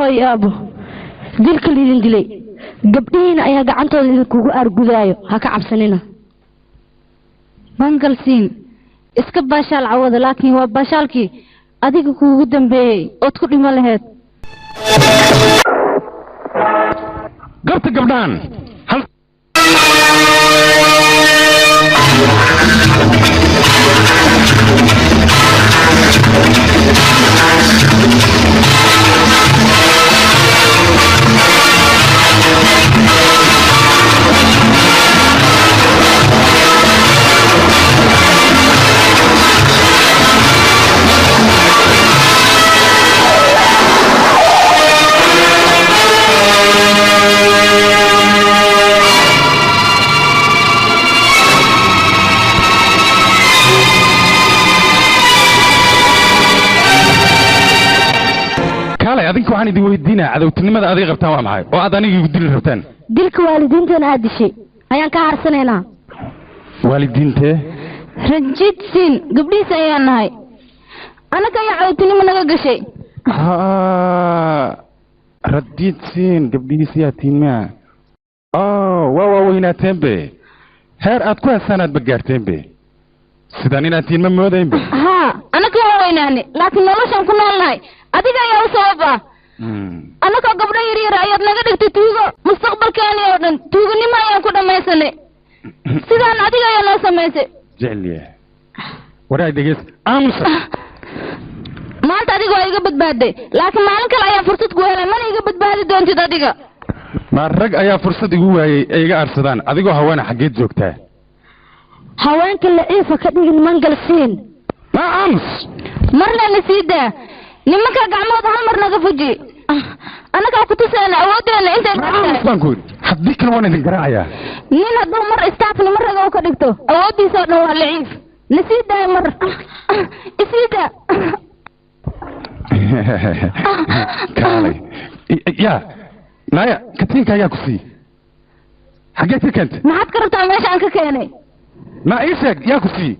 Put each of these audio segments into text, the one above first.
يا أبو ديلك اللي ندلي قبلين أيها قعنتو ديلكو أرقودايو هكا عبسنينا بانقلسين اسكب باشال عوض لكن هو باشالكي أديك كو قدام بي أدخل ما لهات قلت قبلان هل adinku waxaan idin weydiinaa cadawtinimada adiga qabtaan waa maxay oo aad aniga igu dili rabtaan dilka waalidiinteena aad dishay ayaan ka harsanaynaa waalidiintee ranjid siin gabdhiisa ayaan nahay anaga ayaa cadawtinimo naga gashay radid siin gabdhiisa tiinma waa weynaateen be heer aad ku hasaanaad bagaarteen be sidaan inaad tiinma moodayn be anaga waa weynaane laakiin noloshaan ku noolnahay adiga ayaa u sababa anaga gabdho yaryar ayaad naga dhigtay tuugo mustaqbalkeeni oo dhan tuuganimo ayaan ku dhamaysanay sidaan adiga ayaa noo samaysay jecliya waraa dhegeys aamusa maanta adiga waa iga badbaaday laakiin maalin kale ayaa fursad ku helay mana iga badbaadi doontid adiga ma rag ayaa fursad igu waayay ay iga arsadaan adigoo haweena xaggeed joogtaa haweenka laciifa ka dhigin mangalsiin ma aamus marna nasiida nimanka gacmood hal mar naga fuji anaga ku tusayna awoodeena intay tahay haddii kale waan idin garaacayaa nin hadduu mar istaafni mar raga ka dhigto awoodiisa dhan waa laciif nasiida mar isiida kaalay ya naya katiinka ayaa ku sii xaggeed ka keentay maxaad ka rabtaa meesha aan ka keenay ma ii sheeg yaa ku sii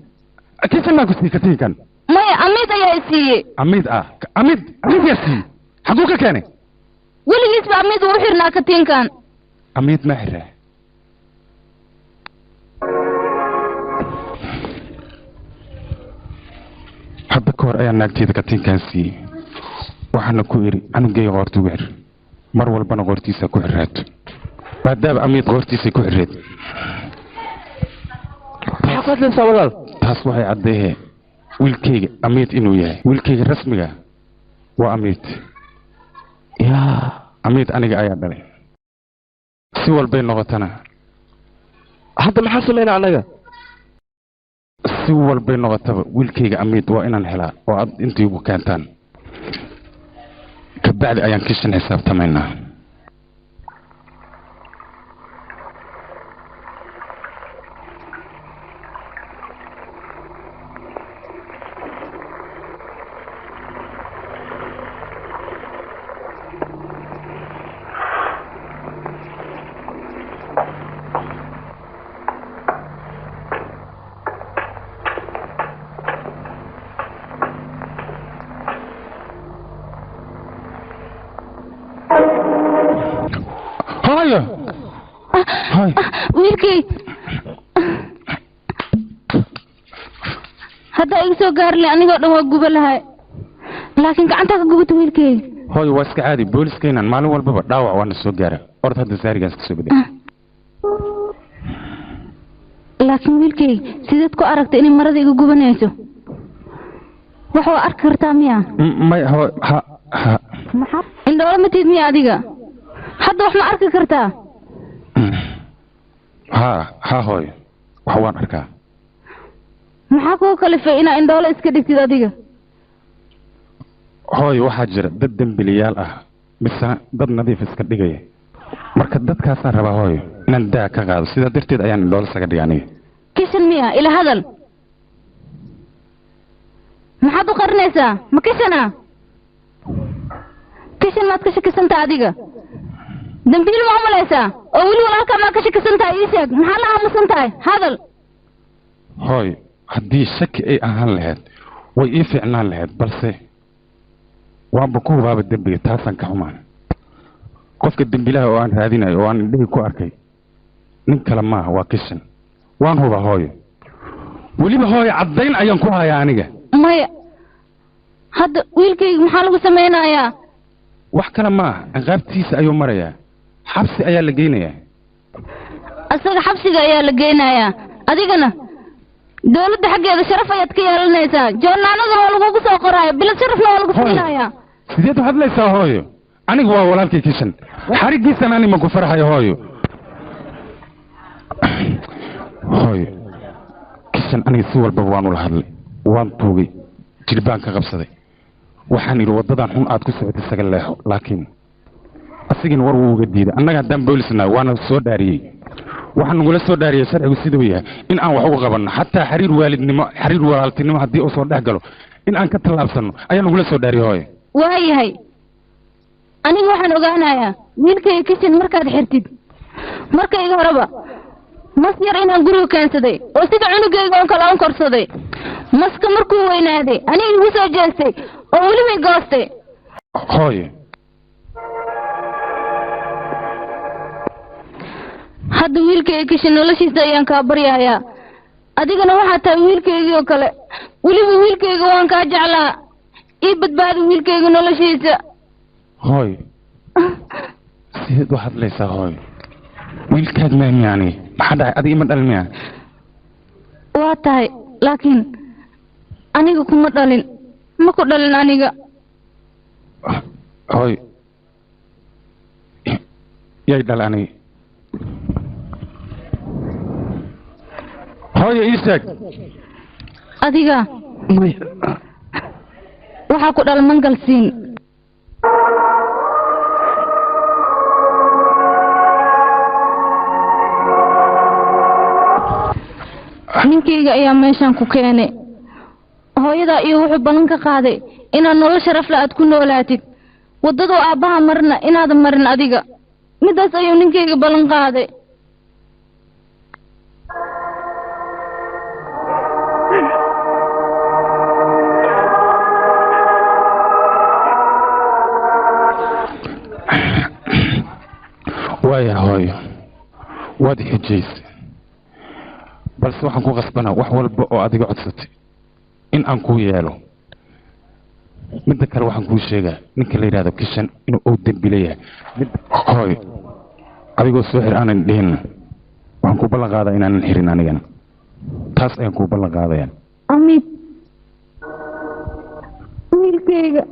kisan maa ku sii katiinkan maya amid ayaa isiiyey amid yaa siiyey xaguu ka keenay weligiisba amid uu xirnaa katiinkan amid ma xirraa hadda ka hor ayaa naagteeda katiinkan siiyey waxaana ku idhi anugeyga qoorta ugu xir mar walbana qoortiisa ku xirraato maadaama amid qoortiisa ku xirreed taas waxay caddeeyeen wiilkayga amid inuu yahay wiilkayga rasmiga waa amid amid aniga ayaa dhalay si walbay noqotana hadda maxaa samaynaa anaga si walbay noqotaba wiilkayga amid waa inaan helaa oo aad intii ugu keentaan kabacdi ayaan kishan xisaabtamaynaa wiilkii hadda iga soo gaarle anigoo dhan waa guba lahay laakiin gacantaa ka gubata wiilkii hooyo waa iska caadi booliskeenan maalin walbaba dhaawac waana soo gaara ord hadda saarigaas ka soo baday laakiin wiilkii sideed ku aragtay inay marada iga gubanayso wax waa arki kartaa miya may maxaa indhoola matid miya adiga hadda wax ma arki kartaa ha hooyo wax waan arkaa maxaa kuu kalifay inaa indhoolo iska dhigtid adiga hooyo waxaa jira dad dembiliyaal ah mise dad nadiif iska dhigaya marka dadkaasaan rabaa hooyo inaan daa ka qaado sidaa darteed ayaan indhoolo isaga dhiga aniga kishan miya ila hadal maxaad u qarinaysaa ma kishana kishan maad ka shakisantaa adiga dambiil ma umalaysaa oo weli walaalkaa maad ka shakisan tahay ii sheeg maxaa la aamusan tahay hadal hooyo haddii shaki ay ahaan lahayd way ii fiicnaan lahayd balse waanba ku hubaaba dembiga taasaan ka xumaan qofka dambilaha oo aan raadinayo oo aan indhihi ku arkay nin kale maaha waa kishan waan huba hooyo weliba hooyo caddayn ayaan ku hayaa aniga maya hadda wiilkayga maxaa lagu samaynayaa wax kale maaha ciqaabtiisa ayuu marayaa xabsi ayaa la geynayaa asaga xabsiga ayaa la geynayaa adigana dawladda xaggeeda sharaf ayaad ka yeelanaysaa joornaanada waa lagugu soo qoraayo bilad sharafna waa lagu siinayaa sideed waxaad leeysaa hooyo aniga waa walaalkay kishan xarigiisana ani ma ku farxayo hooyo hooyo kishan aniga si walbaba waan ula hadlay waan tuugay jirbaan ka qabsaday waxaan idhi waddadan xun aad ku socotay isaga leexo laakiin asigina war wuu uga diiday annaga haddaan boolisnahay waana soo dhaariyey waxaan nagula soo dhaariyey sharcigu siduu yahay in aan wax uga qabanno xataa xiriir waalidnimo xiriir walaaltinimo haddii uu soo dhex galo in aan ka tallaabsanno ayaa nagula soo dhaariyey hooyo waayahay aniga waxaan ogaanayaa wiilkayga kishan markaad xirtid markayga horeba mas yar inaan guriga keensaday oo sida cunugayga oon kale oon korsaday maska markuu weynaaday aniga igu soo jeestay oo weliba goostay hooyo hadda wiilkayga kishan noloshiisa ayaan kaa baryayaa adigana waxaa tahay wiilkaygii oo kale weliba wiilkayga waan kaa jeclaa ii badbaadi wiilkayga noloshiisa hooyo sideed waxaad leysaa hooyo wiilkaad maamiyaani maxaa dhacay adiga ima dhalmiya waa tahay laakiin aniga kuma dhalin ma ku dhalin aniga hooyo yay dhal aniga hooyo ii sheeg adiga waxaa ku dhal mangalsiin ninkayga ayaa meeshaan ku keenay hooyadaa iyo wuxuu ballan ka qaaday inaad nolol sharaf la aad ku noolaatid waddadoo aabbaha marna inaadan marin adiga midaas ayuu ninkayga ballan qaaday waaya hooyo waad xijaysa balse waxaan ku qasbanaa wax walba oo adiga codsatay in aan kuu yeelo midda kale waxaan kuu sheegaa ninka la yidhahdo kishan inuu ou dembile yahay mid hooyo adigoo soo xir aanan dhihinna waxaan kuu ballan qaadaa inaanan xirin anigana taas ayaan kuu ballan qaadayaa amid wiilkayga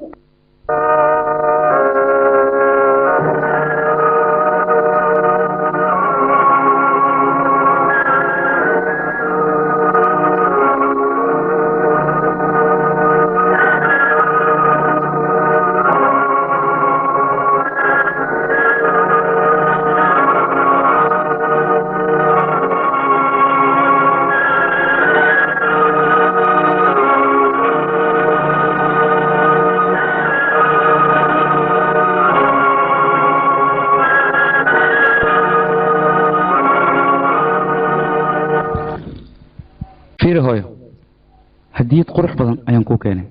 hadiyad qurux badan ayaan kuu keenay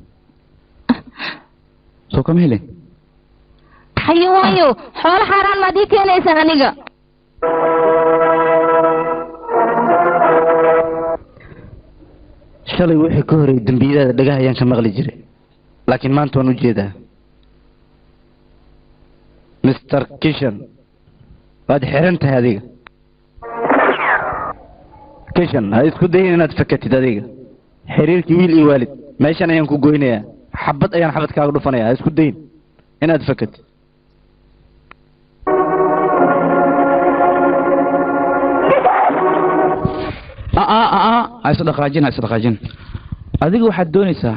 soo kama helin xayawaayo xoolo xaaraan maad ii keenaysaa aniga shalay wixii ka horreeyay dembiyadaada dhagaha ayaan ka maqli jiray laakiin maanta waan u jeedaa mister kishan waad xiran tahay adiga kishan ha isku dayin inaad fakatid adiga xiriirkii wiil iyo waalid meeshan ayaan ku goynayaa xabad ayaan xabadkaaga dhufanayaa ha isku dayin inaad fakatid ha isdhaqaajin adiga waxaad doonaysaa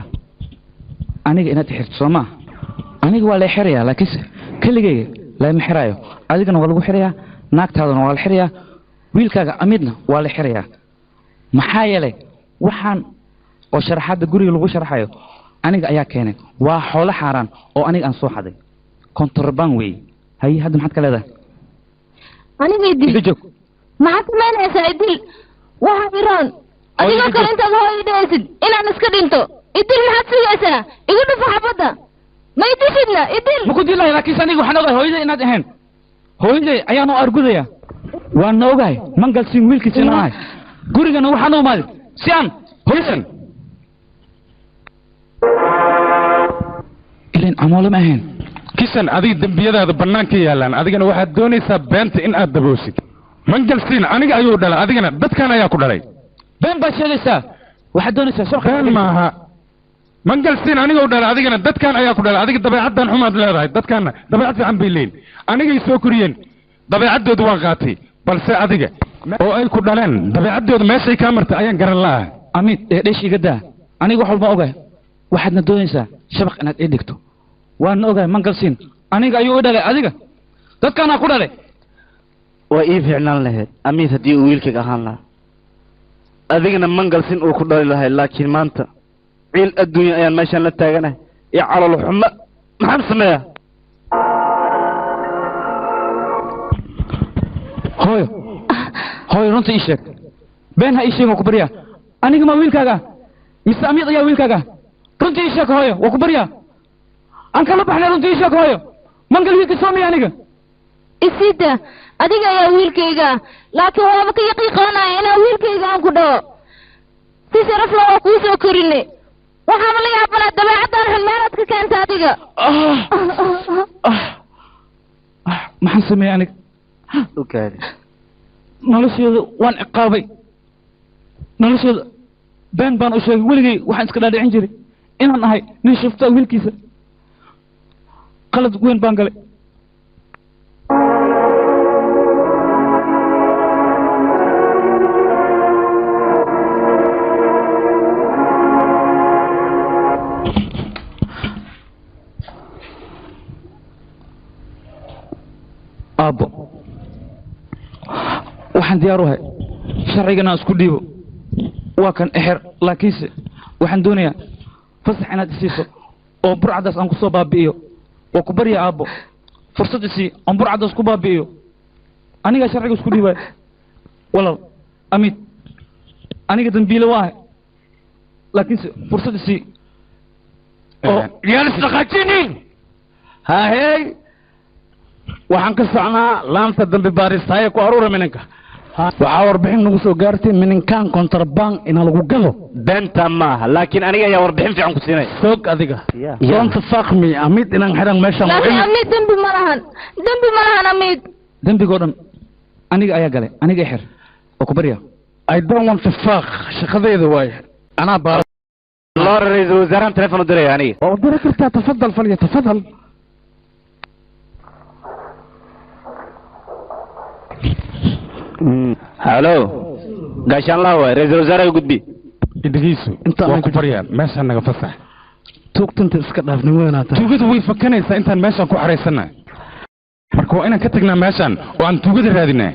aniga inaad xirto soo maa aniga waa lay xirayaa laakiinse keligayga lama xiraayo adigana waa lagu xirayaa naagtaadana waa la xirayaa wiilkaaga amidna waa la xirayaa maxaa yeelay waxaan oo sharaxaadda guriga lagu sharaxayo aniga ayaa keenay waa xoolo xaaraan oo aniga aan soo xaday kontrabaan weeye haye hadda maxaad ka leedahay aniga idil joog maxaad samaynaysaa idil waxaa iroon adigoo kale intaad hooyo dhaysid inaan iska dhinto idil maxaad sugaysaa igu dhufo xabadda ma idishidna idil ma ku dilayo laakiinse aniga waxaan ogahay hooyada inaad ahayn hooyaday ayaanu argudaya waan ogahay mangalsiin wiilkiisa inaan ahay gurigana waxaan u imaaday si aan kisan ilan amoole ma ahayn kisan adiga dembiyadaada bannaanka yaalaan adigana waxaad doonaysaa beenta in aad daboosid mangalsiin aniga ayuu dhalay adigana dadkan ayaa ku dhalay been baad sheegaysaa waxaad doonaysaa been maaha mangalsiin aniga u dhalay adigana dadkan ayaa ku dhalay adiga dabeecaddan xumaad leedahay dadkaana dabeecad fiican bay leeyihin anigay soo koriyeen dabeecaddooda waan qaatay balse adiga oo ay ku dhaleen dabeecaddooda meeshay kaa martay ayaan garan la'ahay amiid dheesh iga daa aniga wax walba ogahay waxaadna doonaysaa shabaq inaad ii dhigto waana ogahay mangalsiin aniga ayuu i dhalay adiga dadkaanaa ku dhalay waa ii fiicnaan lahayd amiid haddii uu wiilkayga ahaan lahaa adigana mangalsin uu ku dhali lahay laakiin maanta ciil adduunya ayaan meeshaan la taaganahay iyo calol xumo maxaan sameeyaa hooyo hooyo runta ii sheeg been ha ii sheeg waa ku baryaa aniga ma wiilkaaga mise amiid ayaa wiilkaaga runta ii sheeg hooyo waa ku baryaa aan kala baxnay runta ii sheeg hooyo mangal wiilka soomiya aniga isida adiga ayaa wiilkayga laakiin waaba ka yaqiiqoonaya inaa wiilkayga aan ku dhaho si sharaf la waa kuu soo korinay waxaaba la yaabanaa dabeecaddan xun meelaad ka keenta adiga maxaan sameeyey aniga ukaadi nolosheeda waan ciqaabay nolosheeda been baan u sheegay weligay waxaan iska dhaadhicin jiray inaan ahay nin shufta wiilkiisa qalad weyn baan galay aabbo waxaan diyaar u ahay sharcigana isku dhiibo waa kan exer laakiinse waxaan doonayaa fasax inaad isiiso oo burcadaas aan ku soo baabi'iyo waa ku barya aabbo fursad isii aan burcadaas ku baabi'iyo anigaa sharciga isku dhiibaya walaal amiid aniga dambiile waa ahay laakiinse fursad isii oo yaan isdhaqaajinin haahey waxaan ka socnaa laanta dambi baaristaaye ku aruura mininka waxaa warbixin nagu soo gaartay mininkan kontrabaan ina lagu gado beenta maaha laakiin aniga ayaa warbixin fiican ku siinay soog adiga doonta faaqmi amiid inaan xiran meeshan laakiin amiid dembi ma lahan amiid dembigoo dhan aniga ayaa galay aniga xir waa ku barya I don't want to fuck shaqadeeda waaye anaa baar loo ra'iisul wasaarahan telefoon u diraya aniga oo dira kartaa tafadal fal tafadal halo gaashaan laa waay ra'iisul wasaaraha gudbi idhigiisu waa ku baryaan meeshaan naga fasax tuugtanta iska dhaafni weynaata tuugadu way fakanaysaa intaan meeshaan ku xaraysannaa marka waa inaan ka tagnaa meeshaan oo aan tuugada raadinaa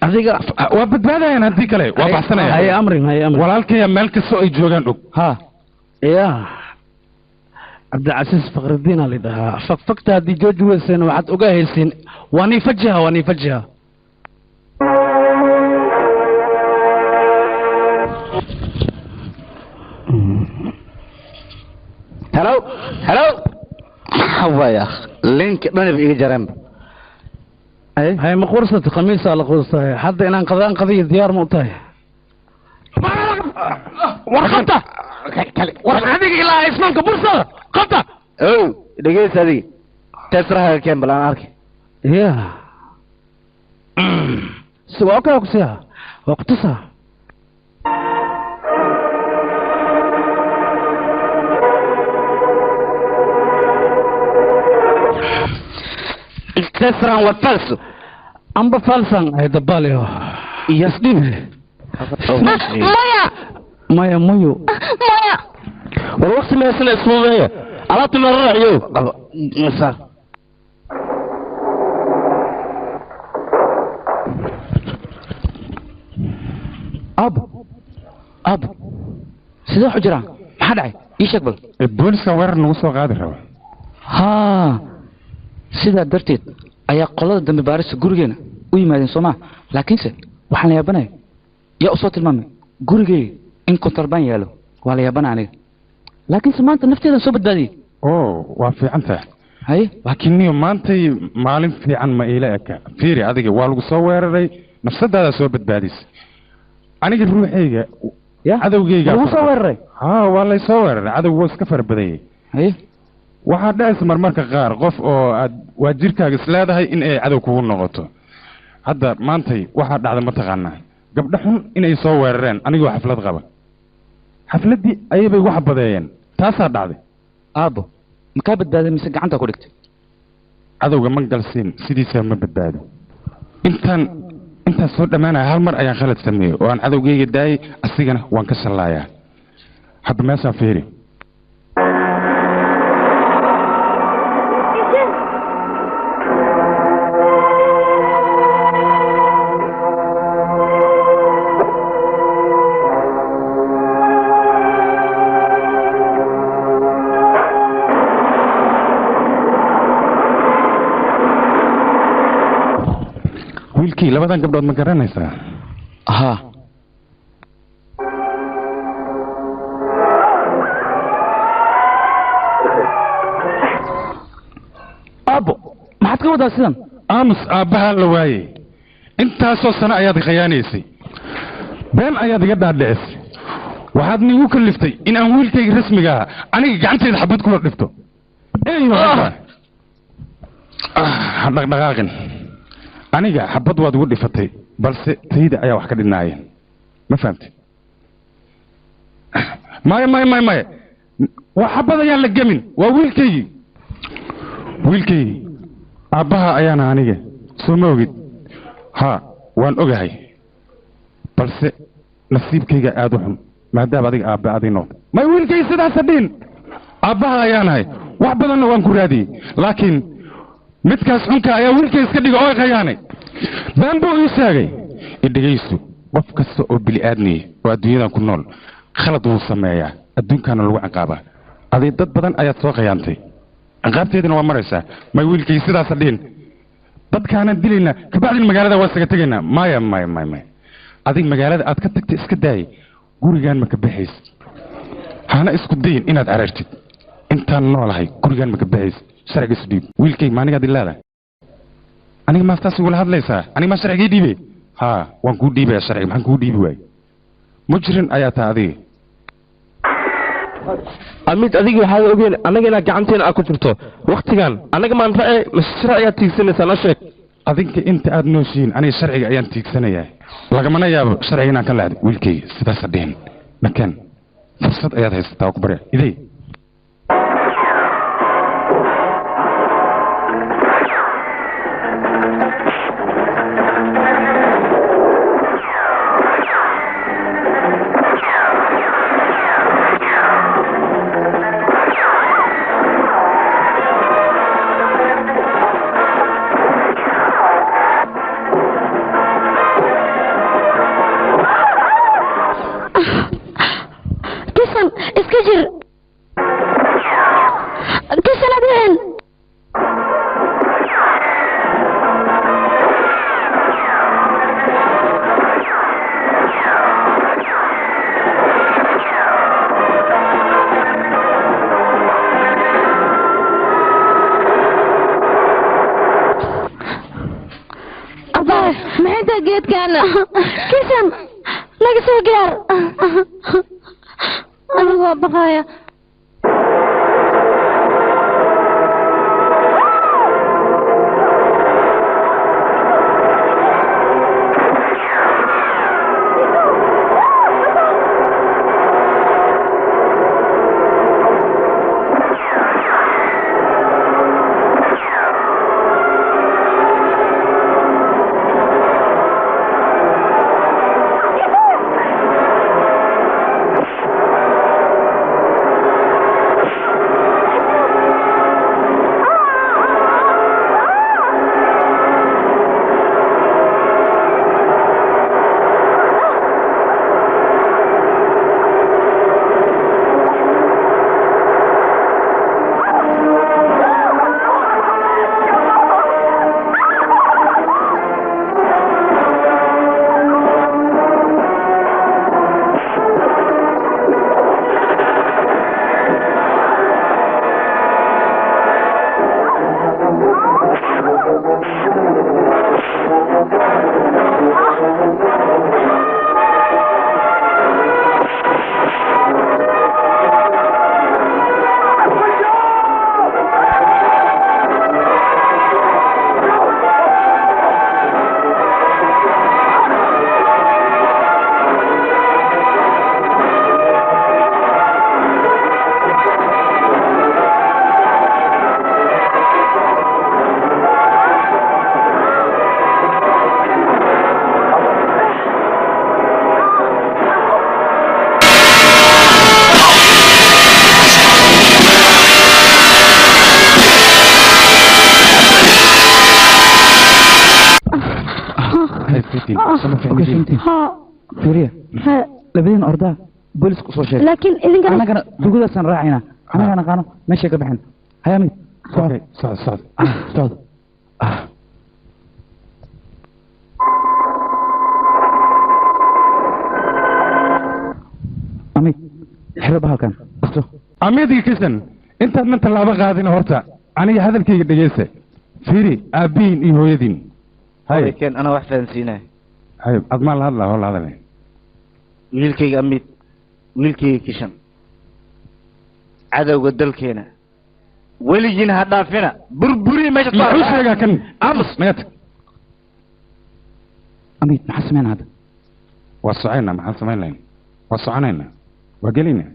adiga waa badbaadayaan haddii kale waa baxsanaya haye amrin walaalkaya meel kastoo ay joogaan og ha ya cabdilcasiis fakridiin aa lidhahaa fakfakta haddii jooji weyseen waxaad oga haysiin waa nii fajiha hello hawaya link dhanib iga jareenba hay ma qursata khamiisaa la qursatay hadda inaan qadaan qadiyo diyaar ma u tahay war qabta war adiga ilaa ismaanka bursada qabta ow dhegeysa adiga teesraha keen bal aan arkay ya waa okay kusiya waa kutusa teesran waa falso amba falsan ay dabalio yasdhibe maya muyo war waqti meesana isfuudeeya alaabta la raaciyo masa ab sidee wax u jiraan maxaa dhacay ii sheeg bal booliska weerar nagu soo qaadi raba haa sidaa darteed ayaa qolada dambi baarista gurigeena u yimaadeen soo maa laakiinse waxaan la yaabanaya yaa usoo tilmaamay gurigeyga in kontrabaan yaalo waa la yaabana aniga laakiinse maanta nafteedan soo badbaadiyey oo waa fiican tahay hay laakiin niyo maantay maalin fiican ma iila eka fiiri adiga waa lagu soo weeraray nafsadaada soo badbaadisay aniga ruuxayga ya cadowgayga lagu soo weeraray haa waa lay soo weeraray cadowga waa iska farbadayay hay waxaa dhacaysa marmarka qaar qof oo aad waa jirkaaga isleedahay in ay cadow kugu noqoto hadda maantay waxaa dhacda mataqaanaa gabdho xun inay soo weerareen anigoo xaflad qaba xafladdii ayabay wax badeeyeen taasaa dhacday aabbo makaa badbaaday mise gacanta ku dhigtay cadowga ma galsiin sidiisaa ma badbaado intaan soo dhammaanaya hal mar ayaan khalad sameeyey oo aan cadowgayga daayay asigana waan ka shallaayaa hadda meeshaan fiiri wiilkii labadan gabdhood ma garanaysaa ها أبو ما حد كود أصلاً aamus aabbahaa la waayey intaasoo sano ayaad khayaanaysay been ayaad iga dhaadhicisay waxaad niigu kalliftay in aan wiilkayga rasmiga aha aniga gacantayda xabad kula dhifto ha dhaqdhaqaaqin aniga xabad waad igu dhifatay balse tayda ayaa wax ka dhinaayeen ma fahamtay maya waa xabad ayaan la gemin waa wiilkaygii aabbaha ayaana aniga soo ma ogid haa waan ogahay balse nasiibkayga aada u xun maadaama adiga aabba aday noqday may wiilkay sidaasa dhihin aabbaha ayaanahay wax badanna waan ku raadiyey laakiin midkaas xunka ayaa wiilkay iska dhiga oo khayaanay baan buu ii sheegay idhegaysu qof kasta oo bili-aadmiye oo adduunyadan ku nool khalad wuu sameeyaa adduunkaana lagu ciqaabaa aday dad badan ayaad soo khayaantay ciqaabteedana waa maraysaa may wiilkay sidaasa dhihin dadkaanaan dilaynaa kabacdin magaalada waa isaga tegaynaa maya adig magaalada aad ka tagtay iska daayay gurigaan ma ka baxaysid hana isku dayin inaad carartid intaan noolahay gurigaan ma ka baxaysid sharciga isu dhiib wiilkay maanigaad ilaada aniga maastaas igula hadlaysaa aniga maa sharcigii dhiibe haa waan kuu dhiibaya sharciga maxaan kuu dhiibi waaye mujrin ayaa taa adiga amid adiga waxaad ogeen annaga inaad gacanteena aad ku jirto waktigan annaga maan ra'e mase sharcigaad tiigsanaysaa noo sheeg adinka inta aad nooshihiin aniga sharciga ayaan tiigsanayaa lagamana yaabo sharciga inaan ka leexdo wiilkayga sidaasa dhihin dhaken fursad ayaad haysataa ku barya idey كيسن لقى سوقير أنا هو بقايا fahmaysiin sama اوكي fahmaysiin فهمتي ها فيريا ها لبدين أردا بوليس كسر شيء لكن إذن أنا كان كان تقول أصلا راعينا أنا كان قانو ماشي كبحن هيا ميت okay socod صعد أميت حلو بهالكان أختو amiidii kisan intaad man tallaabo qaadin horta aniga hadalkayga dhegeysa fiiri aabbihiin iyo hooyadiin hay كان انا واحد فانسيناه hay admaan la hadlaa howla hadalay wiilkayga amid wiilkayga kishan cadowga dalkeena weligiina ha dhaafina burburi meesha muxuu sheegaa kan amus meet أميت ما حسمين هذا waa socaynaa maxaan samaynayna waa soconaynaa waa gelinaa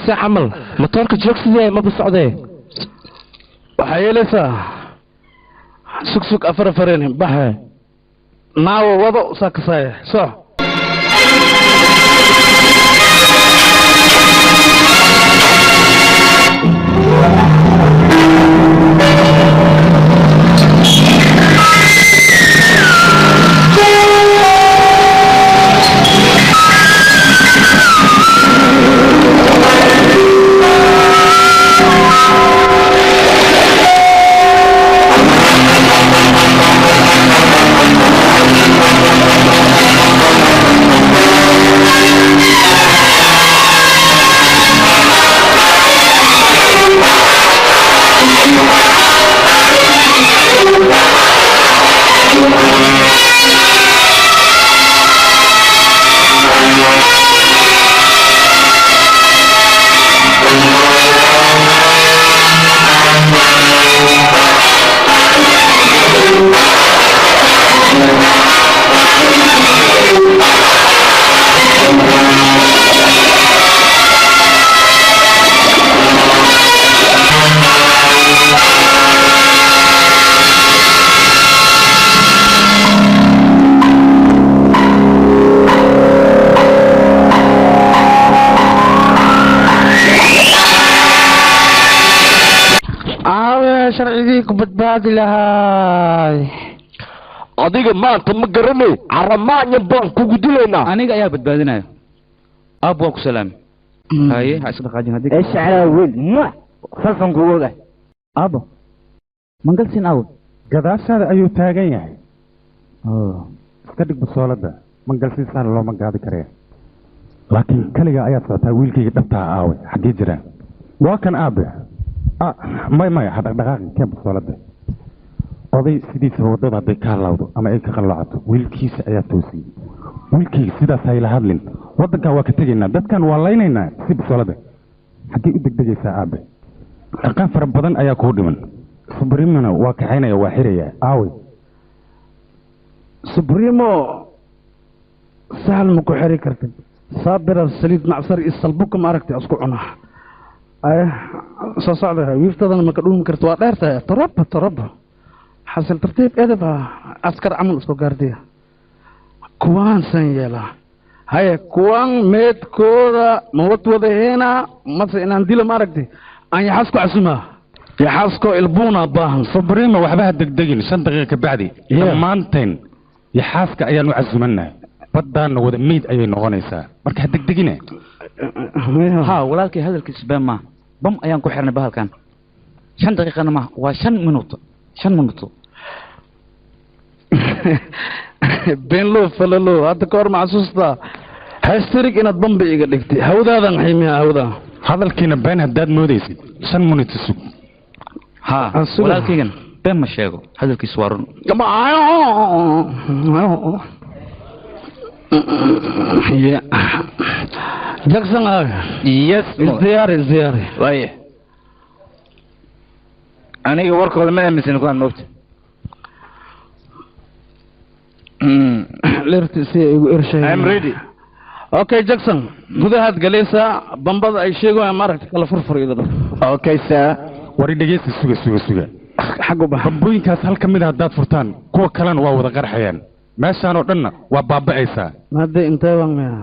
se camal matoorka joogsidee ma busocdee waxaa yeelaysaa sug afar afareen baxe naawo wado saakasaaye soc sharcigii ku badbaadi lahaay adiga maanta ma garanay caramaanya baan kugu dilaynaa aniga ayaa badbaadinayo aab waa ku salaami haye ha isla qaajin hadii ايش على ولد ما خلصهم قوه aabo mangalsin awo gadaashaada ayuu taagan yahay iska dhig basoolada mangalsiisaan looma gaadi karaya laakiin kaliga ayaad socotaa wiilkayga dhabtaa aawe xaggee jiraan waa kan aabe maya ha dhaqdhaqaaqin keen basoolada oday sidiisaba waddada hadday ka halawdo ama ay ka qalloocato wiilkiisa ayaa toosiyey wiilkayga sidaas hayla hadlin waddankan waa ka tegaynaa dadkan waa laynaynaa si basoolada xaggee u degdegaysaa aabe dhaqan fara badan ayaa kuu dhiman subrimona waa kaxaynaya waa xiraya aawe subrimo sahal ma ku xiri kartid saabira saliid macsar iyo salbuka ma aragtay isku cunaa soo socda wiiftadana ma ka dhuumi karto waa dheertahay taraba xasil tartiib edaba askar camal usoo gaardiya kuwaan san yeelaa haye kuwaan meedkooda ma wadwadaheena mase inaan dilo ma aragtay aan yaxaas ku casumaa yaxaaskoo ilbuuna baahan subrima waxba ha degdegin 5 daqiiqo ka bacdi dhammaanteen yaxaaska ayaan u casumannahay baddaana wada meyd ayay noqonaysaa marka ha degdegine ها walaalkay hadalkiisa been ma bam ayaan ku xirnay bahalkan 5 daqiiqana ma waa 5 minuto 5 minuto beenlo falalo hadda ka hor macsuusta haystirig inaad bambi iga dhigtay hawdaadan xiimiya hawdaa hadalkiina been haddaad moodaysid 5 minute sug ha walaalkaygan been ma sheego hadalkiisu waa run Jackson yes ziyaari waaye aniga warkooda ma aaminsan kuwaan moogta lirti si igu irshay I'm ready okay Jackson gudahaad galaysaa bambada ay sheegayaan maaragta kala furfurido okay sir wari dhageysta suga xaq u bax bambooyinkaas hal ka mid ah haddaad furtaan kuwa kalena waa wada qarxayaan meeshaan oo dhanna waa baaba'aysaa maada intee waan mea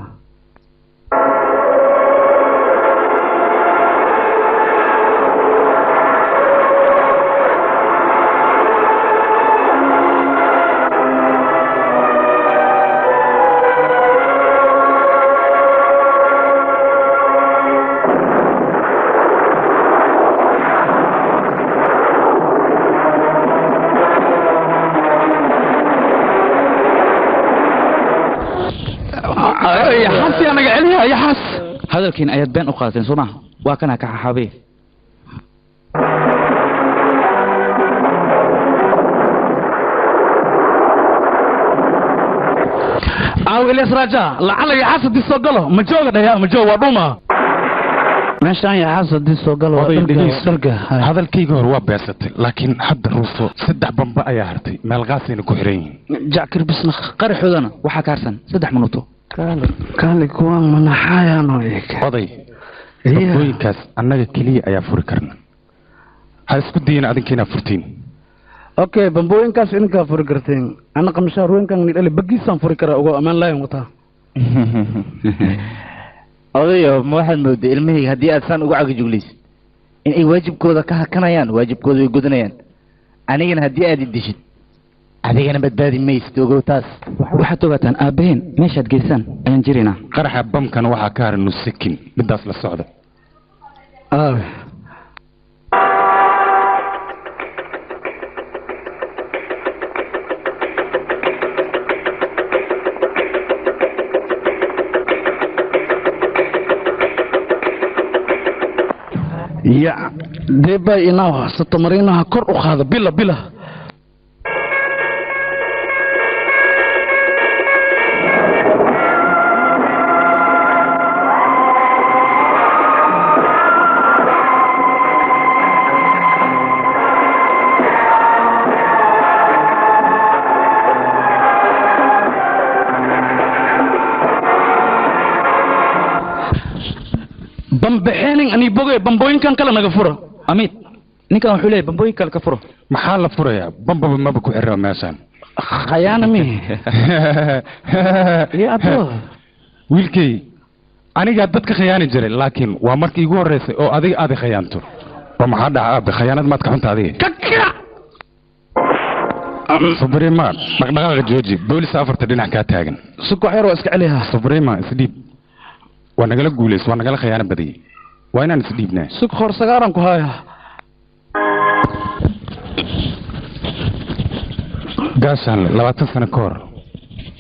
hadalkiin ayaad been u qaateen soo ma waa kana ka xaxaabay ilyas raja lacala ya xasadi soo galo ma jooga dhaya ma joog waa dhuma meeshaan ya xasadi soo galo hadalkayga hore waa beesatay laakiin hadda ruuso 3 bamba ayaa hartay meel qaasayna ku xiran yihiin jacir bisna qaraxoodana waxaa ka harsan 3 minuto kaali kuwaan manaxayaan oday bambooyinkaas annaga keliya ayaa furi karna ha isku dayina adinkiina furtiin okay bambooyinkaas idinkaa furi karteen ana qamshaar weynkan nidhali bagiisaan furi karaa uga amaan laayan wataa odayo ma waxaad mooday ilmahayga haddii aad saan uga cagajuglaysid in ay waajibkooda ka hakanayaan waajibkooda way gudanayaan anigana haddii aad idishid adigana badbaadi maysid ogow taas waxaad ogaataan aabaheen meeshaad geysaan ayaan jiraynaa qaraxa bamkana waxaa ka haray nusakin midaas la socda ya deba inaa satamarinaha kor u qaada bila bambixeenin ani bogay bambooyinkan kale naga fura amid ninkan wuxuu leeyahay bambooyin kale ka furo maxaa la furayaa bambaba maba ku xirra meeshaan khayaana mi ya abo wiilkay aniga dadka khiyaani jiray laakiin waa markii igu horeysay oo adiga aad khiyaanto waa maxaa dhaca aabe khiyaanad maad ka xunta adiga subrima dhaqdhaqaaqa jooji boolis afarta dhinac kaa taagan suko xeer waa iska celiha subrima isdhiib waa nagala guulays waa nagala khiyaano badiyey waa inaan isdhiibnaa sug hor sagaaran ku haya gaashaanle 20 sano ka hor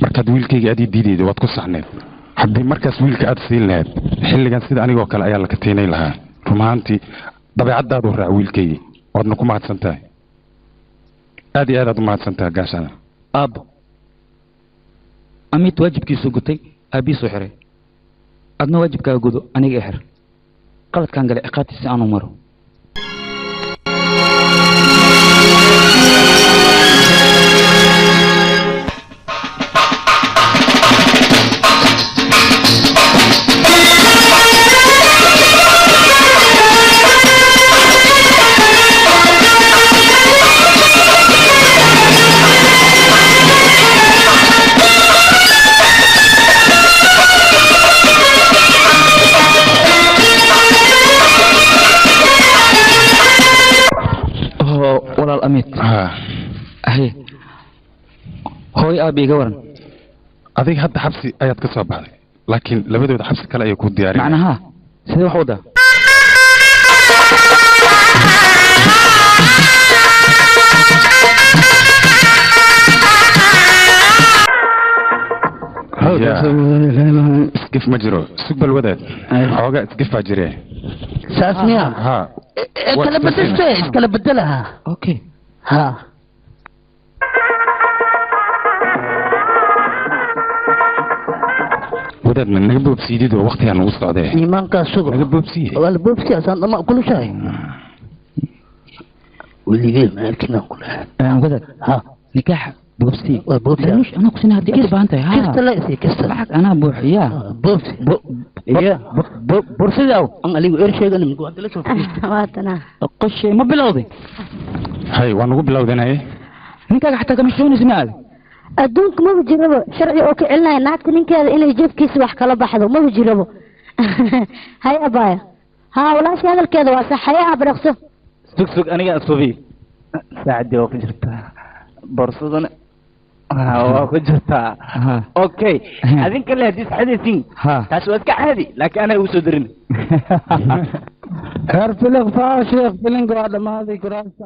markaad wiilkayga aad ii diidayda waad ku saxneed haddii markaas wiilka aad siin lahayd xilligan sida anigoo kale ayaa la katiinay lahaa run ahaantii dabeecaddaadu raac wiilkayga waadna ku mahadsan tahay aad iyo aad u mahadsan tahay gaashaanle aabbo amid waajibkiisu gutay aabiisuu xiray adna waajibkaaga gudo aniga xir qaladkan gale ciqaabtiisa aanu maro walaal amid ahe hooy aabi iga waran adiga hadda xabsi ayaad ka soo baxday laakiin labadooda xabsi kale ayay ku diyaariyeen macnaha sidee wax wadaa isgif ma jiro sug bal wadaad xoogaa isgif baa jire saas miya ha kala bedeste iskala bedelaha okay ha wadaad ma naga boobsiidid oo waqtigaa nagu socdee iimaankaa sugo naga boobsiye waa la boobsiya saan dhama kulushahay weligee ma arkinaan ku dhahay wadaad ha nikaaxa boobsi waa boobsi مش انا كنت هدي اكتب انت kista la isii kista معك انا بوح يا boobsi iya bursidaw an aligu er sheegan minku hadda la soo fadhiistay waatana قش ما بلوضي hay waa nagu bilowdanaye ninkaga xataa kama shoonaysa maad adduunka maba jirabo sharci oo ka celinaya naagta ninkeeda inay jeebkiisa wax kala baxdo maba jirabo hay abaya ha walaasha hadalkeeda waa sax hay abraqso sug aniga asubi saacadii oo ku jirtaa borsadana waa ku jirtaa okay adinka le hadii saxadaysiin taas waa iska caadi laakiin ana ugu soo darin heer filig faa sheekh filinka waa dhamaaday kuraasta